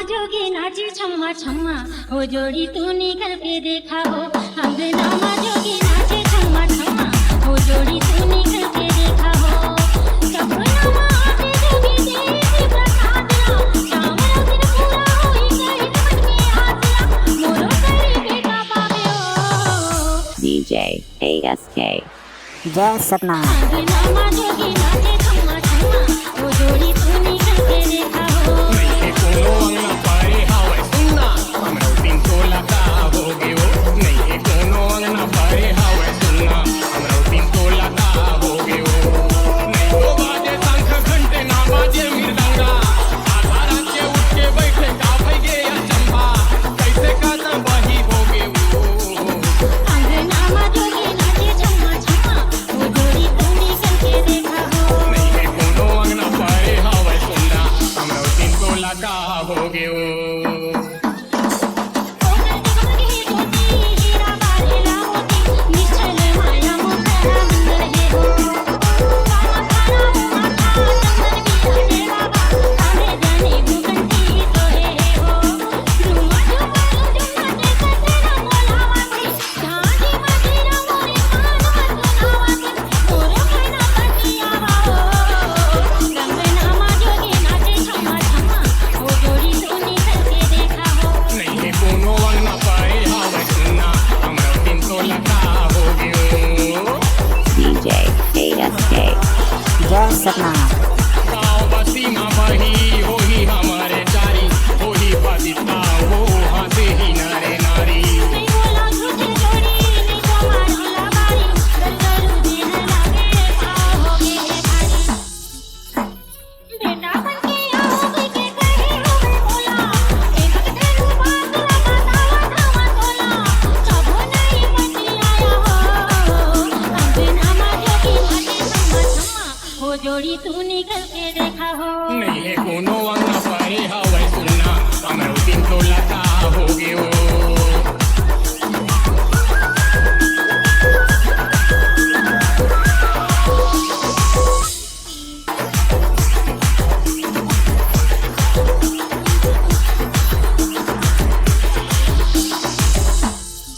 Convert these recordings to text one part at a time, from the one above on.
जोगी नाचे छम्मा छम्मा हो जोड़ी तू निकल के देखा हो। अंगनामा जोगी नाचे छम्मा छम्मा हो जोड़ी तू निकल के देखा हो। सपनामा आके जोगी देवी प्रसाद ला श्यामला दिन पूरा होई गई मन के आसला मोरो करी बेटा पावे हो। DJ ASK जय सतनाम। अंगनामा जोगी नाचे छम्मा छम्मा हो जोड़ी तू निकल के देखा हो। नहीं कोनो अंगना पाए हवे सुनना हमरो दिन तो लगा होगे वो। नहीं कोनो अंगना पाए हवे सुनना हमरो दिन तो लगा होगे वो। नहीं तो बाजे शंख घंटे ना बाजे मृदंगा आधा राज्य उठ के बैठे का भैगे या चंबा कैसे कदम वही होगे वो। अंगनामा जोगी नाचे छम्मा छम्मा हो जोड़ी तू निकल के देखा हो। नहीं कोनो अंगना पाए हवे सुनना हमरो दिन तो लगा होगे वो। नहीं कोनो अंगना पाए हवे सुनना हमरो दिन तो लगा होगे वो। DJ ASK जय सतनाम। गाँव बस्ती में वही होही हमारे चारी होही बदिता वो हंसे ही नरे नारी। जोड़ी तू निकल के देखा हो। नहीं है कोनो अंगना पाए हवे सुनना हमरो दिन तो लगा होगे वो।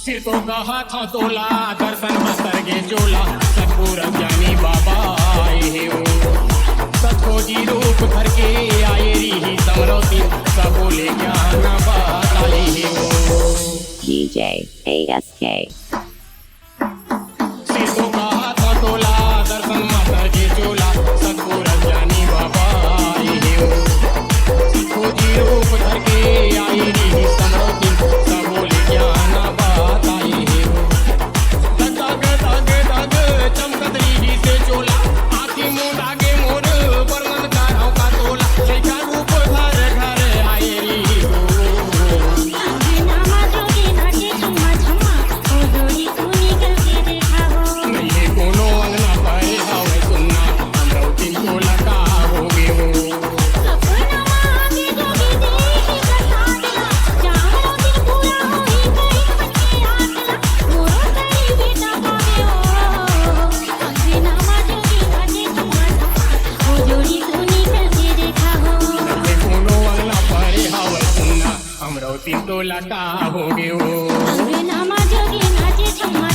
सिर तो कहा था तोला दर्शन बस्तर के जोला सतपुर ज्ञानी बाबा आए हे वो। सतखोजी रूप धर के आए री समरौती सब बोले ज्ञान बात आए हे वो। DJ ASK सिर तो कहा था तोला दर्शन बस्तर के जोला सतपुर ज्ञानी बाबा आए हे वो। सतखोजी रूप धर के आए री समरौती सब बोले ज्ञान बात आए हे वो। दग दग दग चमकत री से चोला आँखी मुँह दागे मोर वर्णन कराओ का तोला लइका रूप घर घर आए री हो। अंगनामा जोगी नाचे छम्मा छम्मा हो जोड़ी तू निकल के देखा हो। नहीं है कोनो अंगना पाए हवे सुनना हमरो दिन तो लगा होगे वो। सपनामा आके जोगी देवी प्रसाद ला श्यामला दिन पूरा होई गई मन के आसला मोरो करी बेटा पावे हो। अंगनामा जोगी नाचे छम्मा छम्मा हो जोड़ी तू निकल के देखा हो। नहीं है कोनो अंगना पाए हवे सुनना हमरो दिन तो लगा होगे वो। अंगनामा जोगी नाचे छम्मा